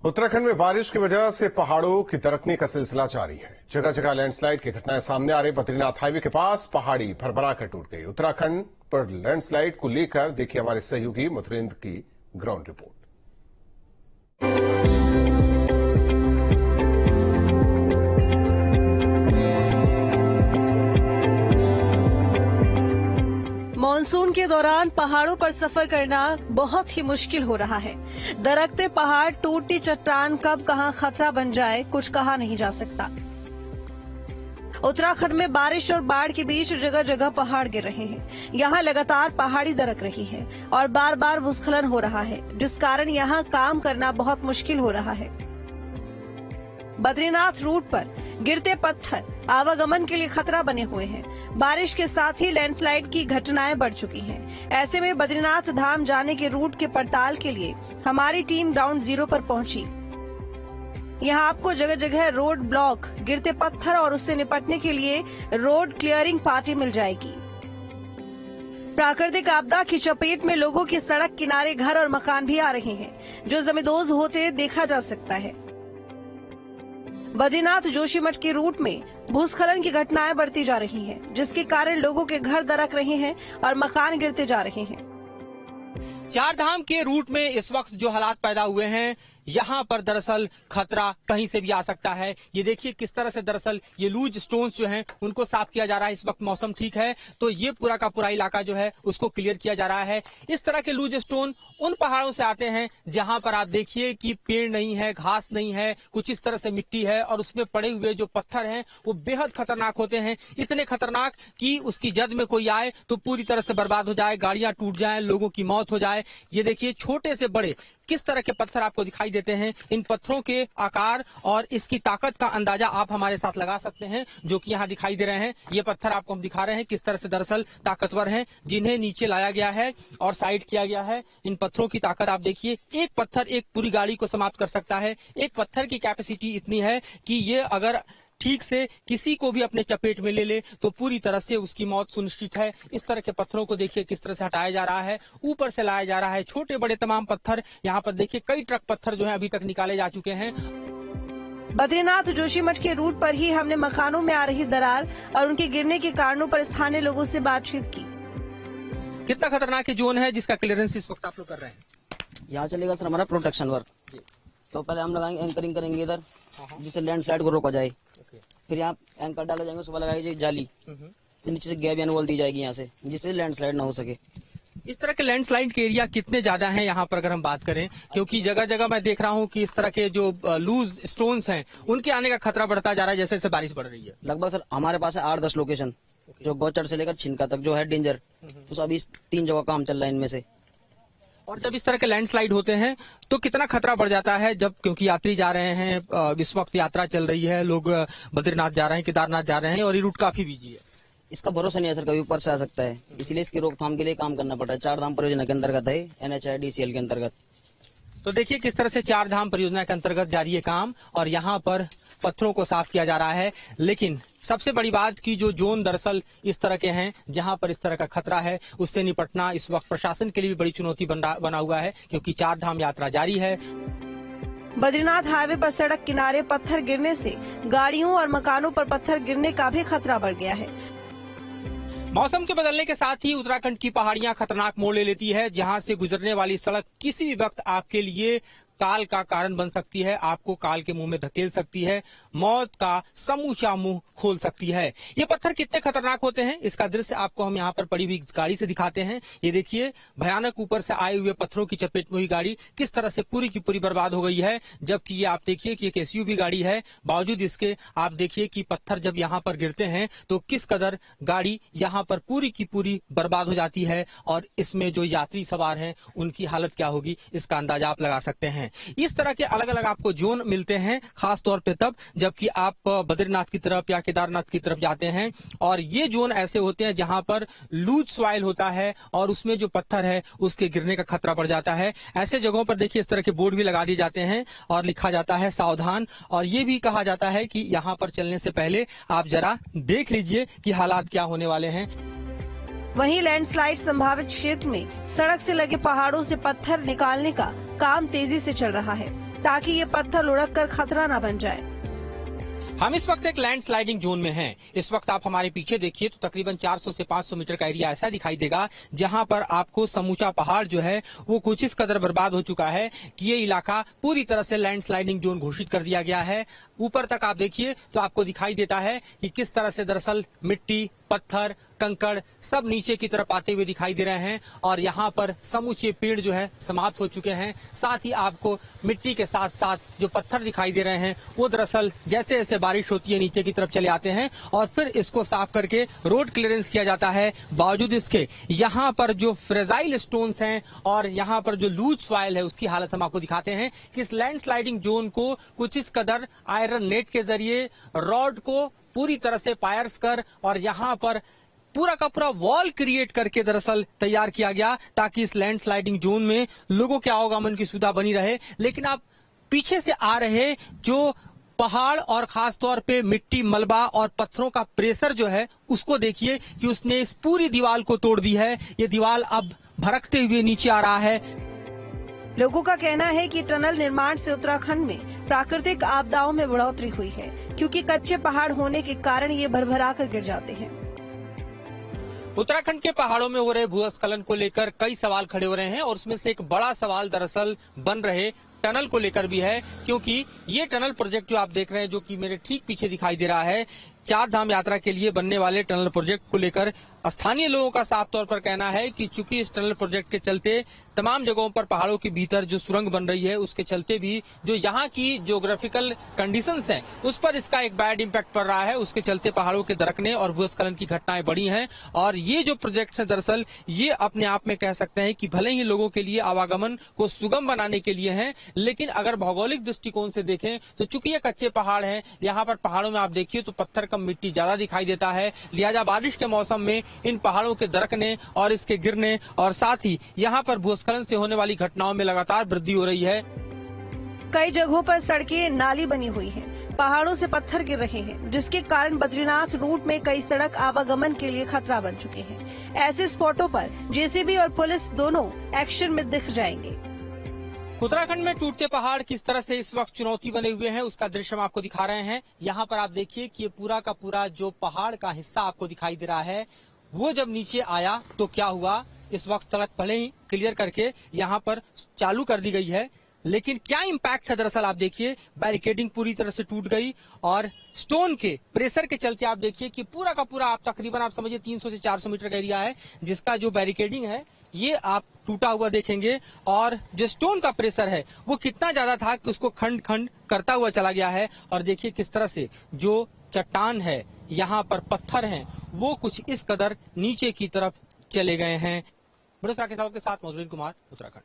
उत्तराखंड में बारिश की वजह से पहाड़ों की दरकने का सिलसिला जारी है। जगह जगह लैंडस्लाइड की घटनाएं सामने आ रही। बद्रीनाथ हाईवे के पास पहाड़ी भरभरा कर टूट गई। उत्तराखंड पर लैंडस्लाइड को लेकर देखिए हमारे सहयोगी मथुरेंद्र की ग्राउंड रिपोर्ट। मॉनसून के दौरान पहाड़ों पर सफर करना बहुत ही मुश्किल हो रहा है। दरकते पहाड़, टूटती चट्टान, कब कहां खतरा बन जाए कुछ कहा नहीं जा सकता। उत्तराखंड में बारिश और बाढ़ के बीच जगह जगह पहाड़ गिर रहे हैं। यहां लगातार पहाड़ी दरक रही है और बार बार भूस्खलन हो रहा है, जिस कारण यहां काम करना बहुत मुश्किल हो रहा है। बद्रीनाथ रूट पर गिरते पत्थर आवागमन के लिए खतरा बने हुए हैं। बारिश के साथ ही लैंडस्लाइड की घटनाएं बढ़ चुकी हैं। ऐसे में बद्रीनाथ धाम जाने के रूट के पड़ताल के लिए हमारी टीम ग्राउंड जीरो पर पहुंची। यहां आपको जगह जगह रोड ब्लॉक, गिरते पत्थर और उससे निपटने के लिए रोड क्लियरिंग पार्टी मिल जाएगी। प्राकृतिक आपदा की चपेट में लोगों के सड़क किनारे घर और मकान भी आ रहे हैं, जो जमींदोज होते देखा जा सकता है। बद्रीनाथ जोशीमठ के रूट में भूस्खलन की घटनाएं बढ़ती जा रही हैं, जिसके कारण लोगों के घर दरक रहे हैं और मकान गिरते जा रहे हैं। चार धाम के रूट में इस वक्त जो हालात पैदा हुए हैं, यहाँ पर दरअसल खतरा कहीं से भी आ सकता है। ये देखिए किस तरह से दरअसल ये लूज स्टोन्स जो हैं उनको साफ किया जा रहा है। इस वक्त मौसम ठीक है तो ये पूरा का पूरा इलाका जो है उसको क्लियर किया जा रहा है। इस तरह के लूज स्टोन उन पहाड़ों से आते हैं जहां पर आप देखिए कि पेड़ नहीं है, घास नहीं है, कुछ इस तरह से मिट्टी है और उसमें पड़े हुए जो पत्थर हैं वो बेहद खतरनाक होते हैं। इतने खतरनाक कि उसकी जद में कोई आए तो पूरी तरह से बर्बाद हो जाए, गाड़ियां टूट जाए, लोगों की मौत हो जाए। ये देखिए छोटे से बड़े किस तरह के पत्थर आपको दिखाई देते हैं। इन पत्थरों के आकार और इसकी ताकत का अंदाजा आप हमारे साथ लगा सकते हैं, जो कि यहाँ दिखाई दे रहे हैं। ये पत्थर आपको हम दिखा रहे हैं किस तरह से दरअसल ताकतवर हैं, जिन्हें नीचे लाया गया है और साइड किया गया है। इन पत्थरों की ताकत आप देखिए, एक पत्थर एक पूरी गाड़ी को समाप्त कर सकता है। एक पत्थर की कैपेसिटी इतनी है कि ये अगर ठीक से किसी को भी अपने चपेट में ले ले तो पूरी तरह से उसकी मौत सुनिश्चित है। इस तरह के पत्थरों को देखिए किस तरह से हटाया जा रहा है, ऊपर से लाया जा रहा है। छोटे बड़े तमाम पत्थर यहाँ पर देखिए, कई ट्रक पत्थर जो है अभी तक निकाले जा चुके हैं। बद्रीनाथ जोशीमठ के रूट पर ही हमने मकानों में आ रही दरार और उनके गिरने के कारणों पर स्थानीय लोगों से बातचीत की। कितना खतरनाक जोन है जिसका क्लियरेंस इस वक्त आप लोग कर रहे हैं? यहाँ चलेगा सर हमारा प्रोटेक्शन वर्क। तो पहले हम लगाएंगे एंकरिंग करेंगे इधर, जिससे लैंडस्लाइड को रोका जाए। फिर यहाँ एंकर डाला जाएंगे, सुबह लगाई जाएगी जाली, फिर नीचे से गैब वॉल दी जाएगी यहाँ से, जिससे लैंडस्लाइड ना हो सके। इस तरह के लैंडस्लाइड के एरिया कितने ज्यादा हैं यहाँ पर अगर हम बात करें? क्योंकि जगह जगह मैं देख रहा हूँ कि इस तरह के जो लूज स्टोन्स हैं उनके आने का खतरा बढ़ता जा रहा है जैसे जैसे बारिश बढ़ रही है। लगभग सर हमारे पास है 8-10 लोकेशन, जो गौचर से लेकर छिनका तक जो है डेंजर। तो अभी 3 जगह काम चल रहा है इनमें से। और जब इस तरह के लैंडस्लाइड होते हैं तो कितना खतरा बढ़ जाता है? जब क्योंकि यात्री जा रहे हैं, इस वक्त यात्रा चल रही है, लोग बद्रीनाथ जा रहे हैं, केदारनाथ जा रहे हैं और ये रूट काफी बिजी है। इसका भरोसा नहीं है सर, कभी ऊपर से आ सकता है, इसलिए इसकी रोकथाम के लिए काम करना पड़ रहा है। 4 धाम परियोजना के अंतर्गत है, NHIDCL के अंतर्गत। तो देखिए किस तरह से 4 धाम परियोजना के अंतर्गत जारी है काम और यहाँ पर पत्थरों को साफ किया जा रहा है। लेकिन सबसे बड़ी बात की जो जोन दरअसल इस तरह के हैं जहां पर इस तरह का खतरा है, उससे निपटना इस वक्त प्रशासन के लिए भी बड़ी चुनौती बना हुआ है, क्योंकि 4 धाम यात्रा जारी है। बद्रीनाथ हाईवे पर सड़क किनारे पत्थर गिरने से गाड़ियों और मकानों पर पत्थर गिरने का भी खतरा बढ़ गया है। मौसम के बदलने के साथ ही उत्तराखंड की पहाड़ियां खतरनाक मोड़ ले लेती है, जहां से गुजरने वाली सड़क किसी भी वक्त आपके लिए काल का कारण बन सकती है, आपको काल के मुंह में धकेल सकती है, मौत का समूचा मुंह खोल सकती है। ये पत्थर कितने खतरनाक होते हैं इसका दृश्य आपको हम यहाँ पर पड़ी हुई गाड़ी से दिखाते हैं। ये देखिए भयानक ऊपर से आए हुए पत्थरों की चपेट में हुई गाड़ी किस तरह से पूरी की पूरी बर्बाद हो गई है। जबकि ये आप देखिए कि एक SUV गाड़ी है, बावजूद इसके आप देखिए कि पत्थर जब यहाँ पर गिरते हैं तो किस कदर गाड़ी यहाँ पर पूरी की पूरी बर्बाद हो जाती है और इसमें जो यात्री सवार हैं उनकी हालत क्या होगी इसका अंदाजा आप लगा सकते हैं। इस तरह के अलग अलग आपको जोन मिलते हैं, खास तौर पे तब जबकि आप बद्रीनाथ की तरफ या केदारनाथ की तरफ जाते हैं और ये जोन ऐसे होते हैं जहां पर लूज सॉइल होता है और उसमें जो पत्थर है उसके गिरने का खतरा बढ़ जाता है। ऐसे जगहों पर देखिए इस तरह के बोर्ड भी लगा दिए जाते हैं और लिखा जाता है सावधान, और ये भी कहा जाता है कि यहाँ पर चलने से पहले आप जरा देख लीजिए कि हालात क्या होने वाले हैं। वहीं लैंडस्लाइड संभावित क्षेत्र में सड़क से लगे पहाड़ों से पत्थर निकालने का काम तेजी से चल रहा है। ताकि ये पत्थर लुढ़क कर खतरा न बन जाए। हम इस वक्त एक लैंड स्लाइडिंग जोन में हैं। इस वक्त आप हमारे पीछे देखिए तो तकरीबन 400 से 500 मीटर का एरिया ऐसा दिखाई देगा जहां पर आपको समूचा पहाड़ जो है वो कुछ इस कदर बर्बाद हो चुका है कि ये इलाका पूरी तरह से लैंड स्लाइडिंग जोन घोषित कर दिया गया है। ऊपर तक आप देखिए तो आपको दिखाई देता है कि किस तरह से दरअसल मिट्टी, पत्थर, कंकड़ सब नीचे की तरफ आते हुए दिखाई दे रहे हैं और यहाँ पर समूचे पेड़ जो है समाप्त हो चुके हैं। साथ ही आपको मिट्टी के साथ साथ जो पत्थर दिखाई दे रहे हैं वो दरअसल जैसे जैसे बारिश होती है नीचे की तरफ चले आते हैं और फिर इसको साफ करके रोड क्लियरेंस किया जाता है। बावजूद इसके यहाँ पर जो फ्रेजाइल स्टोन्स हैं और यहाँ पर जो लूज सॉइल है उसकी हालत हम आपको दिखाते हैं कि इस लैंड स्लाइडिंग जोन को कुछ इस कदर आयरन नेट के जरिए रॉड को पूरी तरह से पायर्स कर और यहाँ पर पूरा का पूरा वॉल क्रिएट करके दरअसल तैयार किया गया ताकि इस लैंड स्लाइडिंग जोन में लोगों के आवागमन की सुविधा बनी रहे। लेकिन आप पीछे से आ रहे जो पहाड़ और खास तौर पे मिट्टी, मलबा और पत्थरों का प्रेशर जो है उसको देखिए कि उसने इस पूरी दीवार को तोड़ दी है। ये दीवार अब भड़कते हुए नीचे आ रहा है। लोगों का कहना है कि टनल निर्माण से उत्तराखंड में प्राकृतिक आपदाओं में बढ़ोतरी हुई है क्योंकि कच्चे पहाड़ होने के कारण ये भरभरा कर गिर जाते हैं। उत्तराखंड के पहाड़ों में हो रहे भूस्खलन को लेकर कई सवाल खड़े हो रहे हैं और उसमें से एक बड़ा सवाल दरअसल बन रहे टनल को लेकर भी है, क्योंकि ये टनल प्रोजेक्ट जो आप देख रहे हैं जो कि मेरे ठीक पीछे दिखाई दे रहा है, 4 धाम यात्रा के लिए बनने वाले टनल प्रोजेक्ट को लेकर स्थानीय लोगों का साफ तौर पर कहना है कि चूंकि इस टनल प्रोजेक्ट के चलते तमाम जगहों पर पहाड़ों के भीतर जो सुरंग बन रही है उसके चलते भी जो यहाँ की ज्योग्राफिकल कंडीशंस हैं उस पर इसका एक बैड इम्पैक्ट पड़ रहा है। उसके चलते पहाड़ों के दरकने और भूस्खलन की घटनाएं बढ़ी हैं और ये जो प्रोजेक्ट है दरअसल ये अपने आप में कह सकते हैं कि भले ही लोगों के लिए आवागमन को सुगम बनाने के लिए है, लेकिन अगर भौगोलिक दृष्टिकोण से देखें तो चूंकि ये कच्चे पहाड़ हैं, यहाँ पर पहाड़ों में आप देखिए तो पत्थर कम मिट्टी ज्यादा दिखाई देता है, लिहाजा बारिश के मौसम में इन पहाड़ों के दरकने और इसके गिरने और साथ ही यहाँ पर भूस्खलन से होने वाली घटनाओं में लगातार वृद्धि हो रही है। कई जगहों पर सड़कें नाली बनी हुई हैं, पहाड़ों से पत्थर गिर रहे हैं जिसके कारण बद्रीनाथ रूट में कई सड़क आवागमन के लिए खतरा बन चुके हैं। ऐसे स्पॉटों पर जेसीबी और पुलिस दोनों एक्शन में दिख जाएंगे। उत्तराखंड में टूटते पहाड़ किस तरह से इस वक्त चुनौती बने हुए हैं उसका दृश्य हम आपको दिखा रहे हैं। यहाँ पर आप देखिए कि ये पूरा का पूरा जो पहाड़ का हिस्सा आपको दिखाई दे रहा है वो जब नीचे आया तो क्या हुआ। इस वक्त सड़क भले ही क्लियर करके यहाँ पर चालू कर दी गई है, लेकिन क्या इम्पैक्ट है दरअसल आप देखिए, बैरिकेडिंग पूरी तरह से टूट गई और स्टोन के प्रेशर के चलते आप देखिए कि पूरा का पूरा आप तकरीबन आप समझिए 300 से 400 मीटर का एरिया है जिसका जो बैरिकेडिंग है ये आप टूटा हुआ देखेंगे और जो स्टोन का प्रेशर है वो कितना ज्यादा था कि उसको खंड खंड करता हुआ चला गया है। और देखिए किस तरह से जो चट्टान है, यहाँ पर पत्थर हैं, वो कुछ इस कदर नीचे की तरफ चले गए हैं। बड़ोसरा के साथ मधुरीन कुमार, उत्तराखंड।